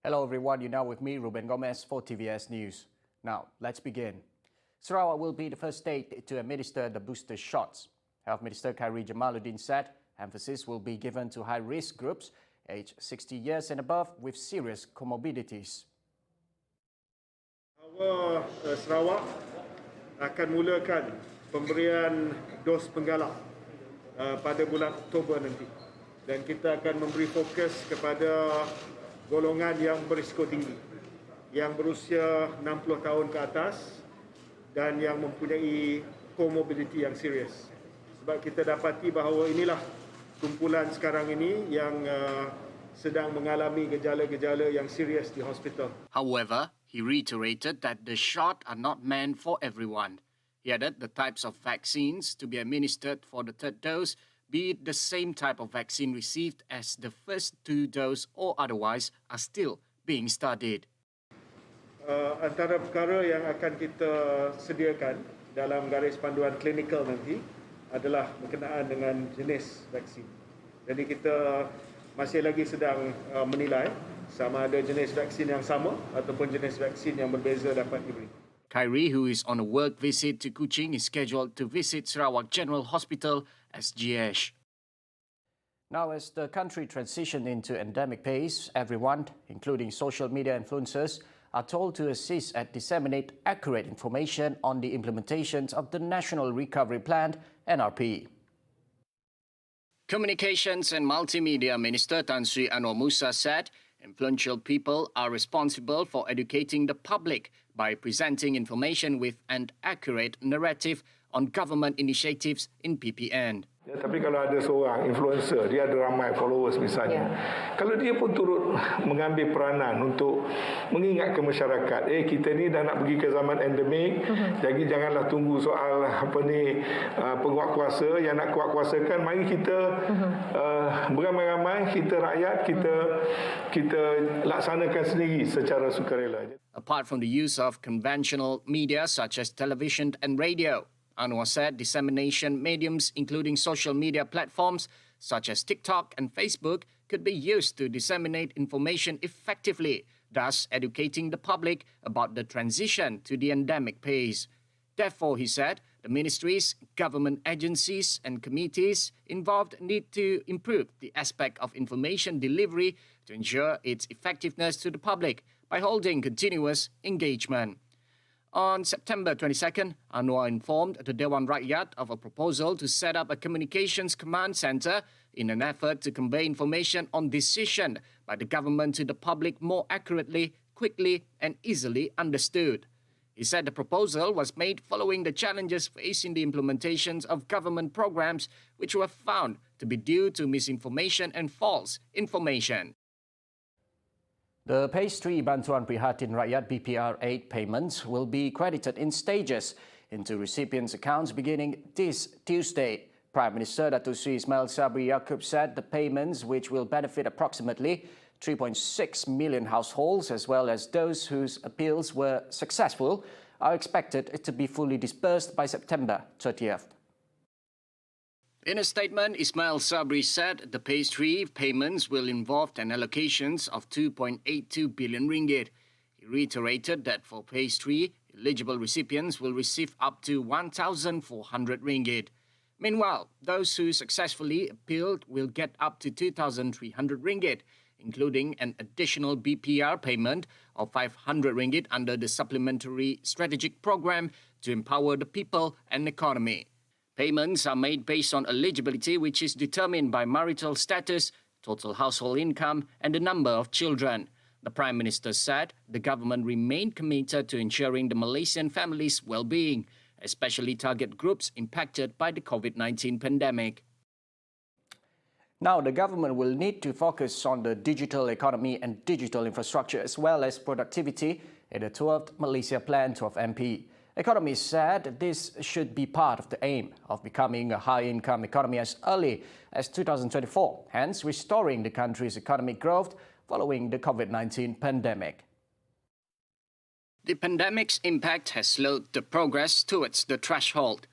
Hello everyone, you're now with me, Ruben Gomez for TVS News. Now, let's begin. Sarawak will be the first state to administer the booster shots. Health Minister Khairi Jamaluddin said emphasis will be given to high-risk groups aged 60 years and above with serious comorbidities. Sarawak akan mulakan pemberian dos penggalak pada bulan Oktober nanti. Dan kita akan memberi fokus kepada golongan yang berisiko tinggi, yang berusia 60 tahun ke atas dan yang mempunyai komorbiditi yang serius. Sebab kita dapati bahawa inilah kumpulan sekarang ini yang sedang mengalami gejala-gejala yang serius di hospital. However, he reiterated that the shots are not meant for everyone. He added the types of vaccines to be administered for the third dose, be it the same type of vaccine received as the first two doses or otherwise, are still being studied. Antara perkara yang akan kita sediakan dalam garis panduan klinikal nanti adalah berkenaan dengan jenis vaksin. Jadi kita masih lagi sedang menilai sama ada jenis vaksin yang sama ataupun jenis vaksin yang berbeza dapat diberi. Khairi, who is on a work visit to Kuching, is scheduled to visit Sarawak General Hospital, SGH. Now, as the country transitioned into endemic phase, everyone, including social media influencers, are told to assist and disseminate accurate information on the implementations of the National Recovery Plan, NRP. Communications and Multimedia Minister Tan Sri Anwar Musa said influential people are responsible for educating the public by presenting information with an accurate narrative on government initiatives in PPN. Ya, tapi kalau ada seorang influencer, dia ada ramai followers misalnya. Kalau dia pun turut mengambil peranan untuk mengingatkan masyarakat, kita ni dah nak pergi ke zaman endemik, jadi janganlah tunggu soal penguat kuasa yang nak kuat kuasakan. Mari kita beramai-ramai, kita rakyat, kita laksanakan sendiri secara sukarela. Apart from the use of conventional media such as television and radio, Anwar said dissemination mediums, including social media platforms such as TikTok and Facebook, could be used to disseminate information effectively, thus educating the public about the transition to the endemic phase. Therefore, he said, the ministries, government agencies and committees involved need to improve the aspect of information delivery to ensure its effectiveness to the public by holding continuous engagement. On September 22nd, Anwar informed the Dewan Rakyat of a proposal to set up a communications command centre in an effort to convey information on decisions by the government to the public more accurately, quickly and easily understood. He said the proposal was made following the challenges facing the implementations of government programs which were found to be due to misinformation and false information. The Phase 3 Bantuan Prihatin Rakyat BPR 8 payments will be credited in stages into recipients' accounts beginning this Tuesday. Prime Minister Datuk Sri Ismail Sabri Yaakob said the payments, which will benefit approximately 3.6 million households as well as those whose appeals were successful, are expected to be fully disbursed by September 30th. In a statement, Ismail Sabri said the Phase 3 payments will involve an allocations of 2.82 billion ringgit. He reiterated that for Phase 3, eligible recipients will receive up to 1,400 ringgit. Meanwhile, those who successfully appealed will get up to 2,300 ringgit, including an additional BPR payment of 500 ringgit under the Supplementary Strategic Program to empower the people and economy. Payments are made based on eligibility, which is determined by marital status, total household income, and the number of children. The Prime Minister said the government remained committed to ensuring the Malaysian families' well-being, especially target groups impacted by the COVID-19 pandemic. Now, the government will need to focus on the digital economy and digital infrastructure as well as productivity in the 12th Malaysia Plan 12MP. Economists said this should be part of the aim of becoming a high-income economy as early as 2024, hence restoring the country's economic growth following the COVID-19 pandemic. The pandemic's impact has slowed the progress towards the threshold.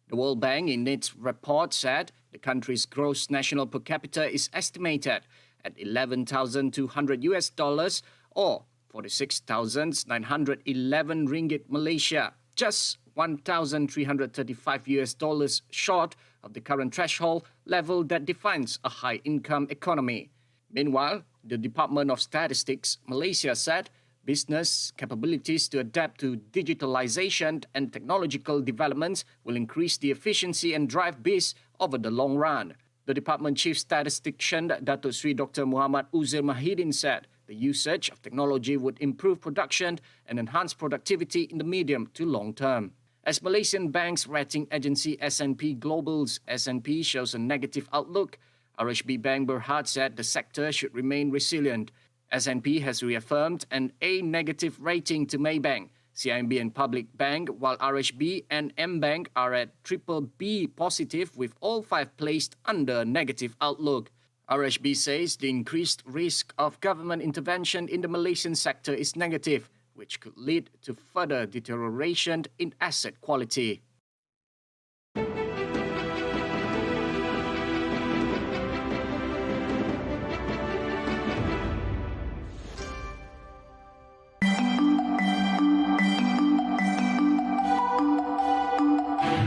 The World Bank, in its report, said the country's gross national per capita is estimated at $11,200 or 46,911 ringgit Malaysia, just $1,335 short of the current threshold level that defines a high-income economy. Meanwhile, the Department of Statistics Malaysia said business capabilities to adapt to digitalization and technological developments will increase the efficiency and drive BIS over the long run. The Department Chief Statistician Datuk Sri Dr. Muhammad Uzair Mahidin said the usage of technology would improve production and enhance productivity in the medium to long term. As Malaysian banks rating agency S&P Global's S&P shows a negative outlook, RHB Bank Berhad said the sector should remain resilient. S&P has reaffirmed an A negative rating to Maybank, CIMB and Public Bank, while RHB and M-Bank are at BBB positive, with all five placed under negative outlook. RHB says the increased risk of government intervention in the Malaysian sector is negative, which could lead to further deterioration in asset quality.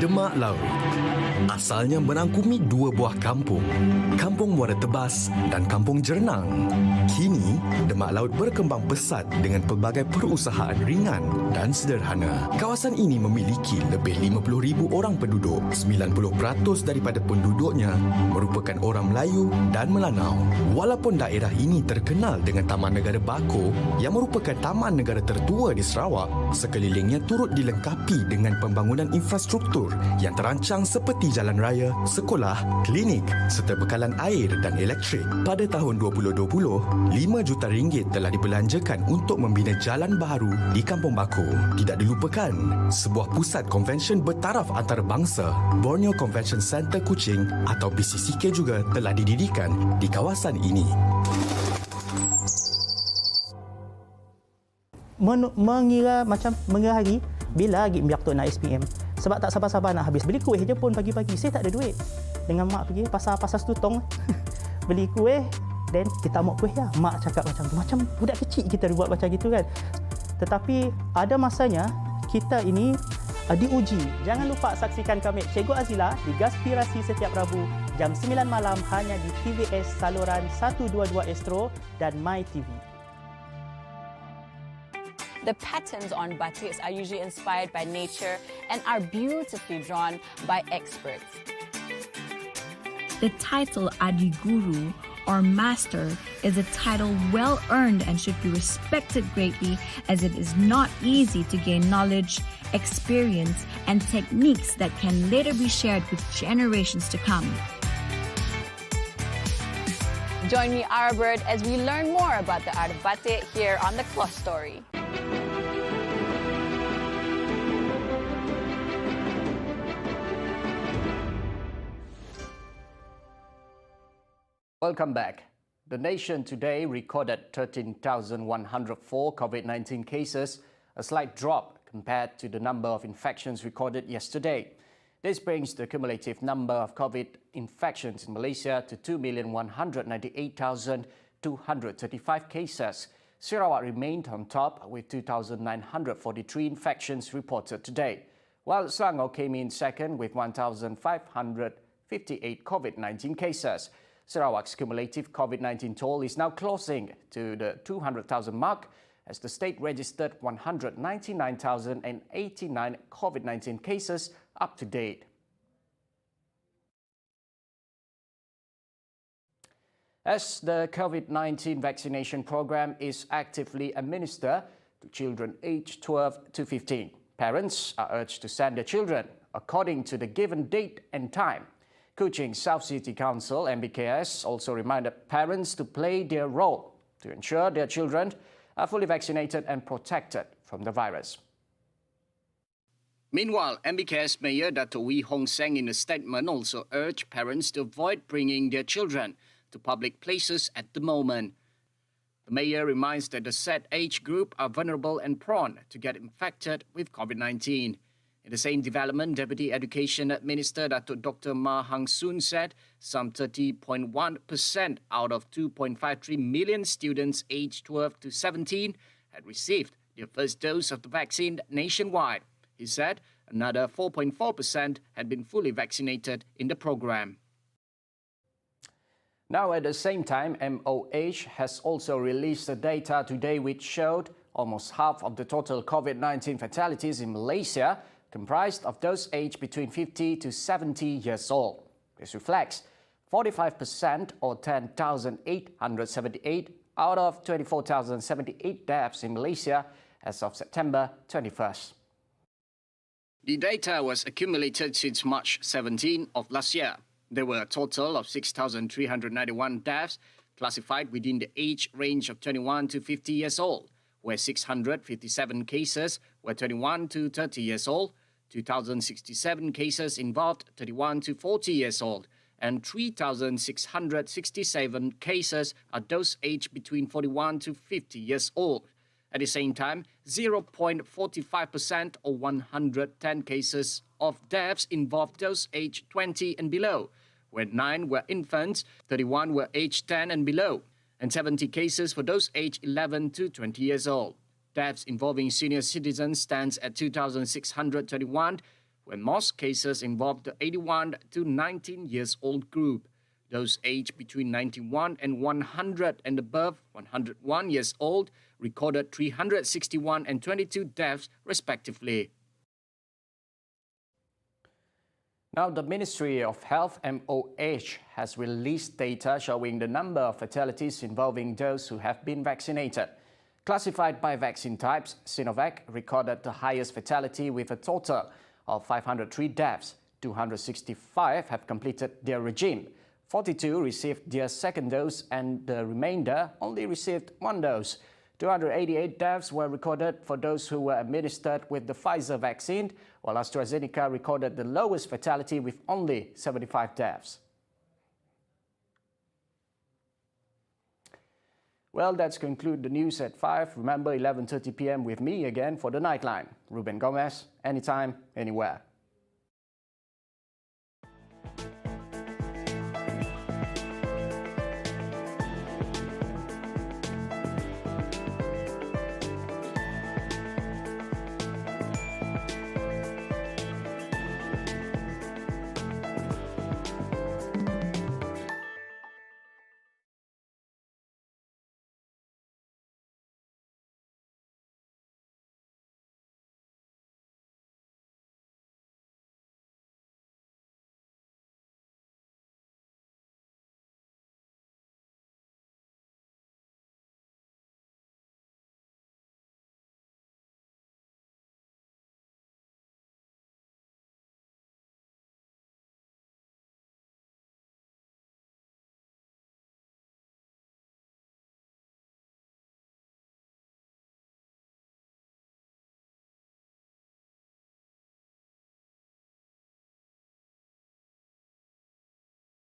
Demak Laut asalnya merangkumi dua buah kampung, Kampung Muara Tebas dan Kampung Jernang. Kini, Demak Laut berkembang pesat dengan pelbagai perusahaan ringan dan sederhana. Kawasan ini memiliki lebih 50,000 orang penduduk. 90% daripada penduduknya merupakan orang Melayu dan Melanau. Walaupun daerah ini terkenal dengan Taman Negara Bako yang merupakan taman negara tertua di Sarawak, sekelilingnya turut dilengkapi dengan pembangunan infrastruktur yang terancang seperti jalan raya, sekolah, klinik serta bekalan air dan elektrik. Pada tahun 2020, 5 juta ringgit telah dibelanjakan untuk membina jalan baru di Kampung Bako. Tidak dilupakan, sebuah pusat konvensyen bertaraf antarabangsa, Borneo Convention Centre Kuching atau BCCK juga telah didirikan di kawasan ini. Mengira hari bila lagi biar tu nak SPM. Sebab tak sabar-sabar nak habis. Beli kuih je pun pagi-pagi. Saya tak ada duit. Dengan mak pergi pasar Setutong. Beli kuih. Dan kita mau kuih lah. Mak cakap macam tu. Macam budak kecil kita buat macam gitu kan. Tetapi ada masanya kita ini diuji. Jangan lupa saksikan kami Cikgu Azila di Gaspirasi setiap Rabu jam 9 malam hanya di TVS saluran 122 Astro dan My TV. The patterns on batiks are usually inspired by nature and are beautifully drawn by experts. The title Adi Guru or Master is a title well earned and should be respected greatly, as it is not easy to gain knowledge, experience, and techniques that can later be shared with generations to come. Join me, Arbird, as we learn more about the art of batik here on The Cloth Story. Welcome back. The nation today recorded 13,104 COVID-19 cases, a slight drop compared to the number of infections recorded yesterday. This brings the cumulative number of COVID infections in Malaysia to 2,198,235 cases. Sarawak remained on top with 2,943 infections reported today, while Selangor came in second with 1,558 COVID-19 cases. Sarawak's cumulative COVID-19 toll is now closing to the 200,000 mark as the state registered 199,089 COVID-19 cases up to date. As the COVID-19 vaccination program is actively administered to children aged 12 to 15, parents are urged to send their children according to the given date and time. Kuching South City Council MBKS also reminded parents to play their role to ensure their children are fully vaccinated and protected from the virus. Meanwhile, MBKS Mayor Dato' Wee Hong Seng in a statement also urged parents to avoid bringing their children to public places at the moment. The mayor reminds that the said age group are vulnerable and prone to get infected with COVID-19. In the same development, Deputy Education Minister Dr. Ma Hang Soon said some 30.1% out of 2.53 million students aged 12 to 17 had received their first dose of the vaccine nationwide. He said another 4.4% had been fully vaccinated in the program. Now, at the same time, MOH has also released the data today which showed almost half of the total COVID-19 fatalities in Malaysia comprised of those aged between 50 to 70 years old. This reflects 45% or 10,878 out of 24,078 deaths in Malaysia as of September 21st. The data was accumulated since March 17 of last year. There were a total of 6,391 deaths classified within the age range of 21 to 50 years old, where 657 cases were 21 to 30 years old, 2,067 cases involved 31 to 40 years old, and 3,667 cases are those aged between 41 to 50 years old. At the same time, 0.45% or 110 cases of deaths involved those aged 20 and below, where 9 were infants, 31 were aged 10 and below, and 70 cases for those aged 11 to 20 years old. Deaths involving senior citizens stands at 2,621, where most cases involved the 81 to 19 years old group. Those aged between 91 and 100 and above 101 years old recorded 361 and 22 deaths respectively. Now, the Ministry of Health, MOH, has released data showing the number of fatalities involving those who have been vaccinated. Classified by vaccine types, Sinovac recorded the highest fatality with a total of 503 deaths. 265 have completed their regime. 42 received their second dose and the remainder only received one dose. 288 deaths were recorded for those who were administered with the Pfizer vaccine, while AstraZeneca recorded the lowest fatality with only 75 deaths. Well, that's conclude the news at 5. Remember, 11:30 p.m. with me again for the Nightline. Ruben Gomez, anytime, anywhere.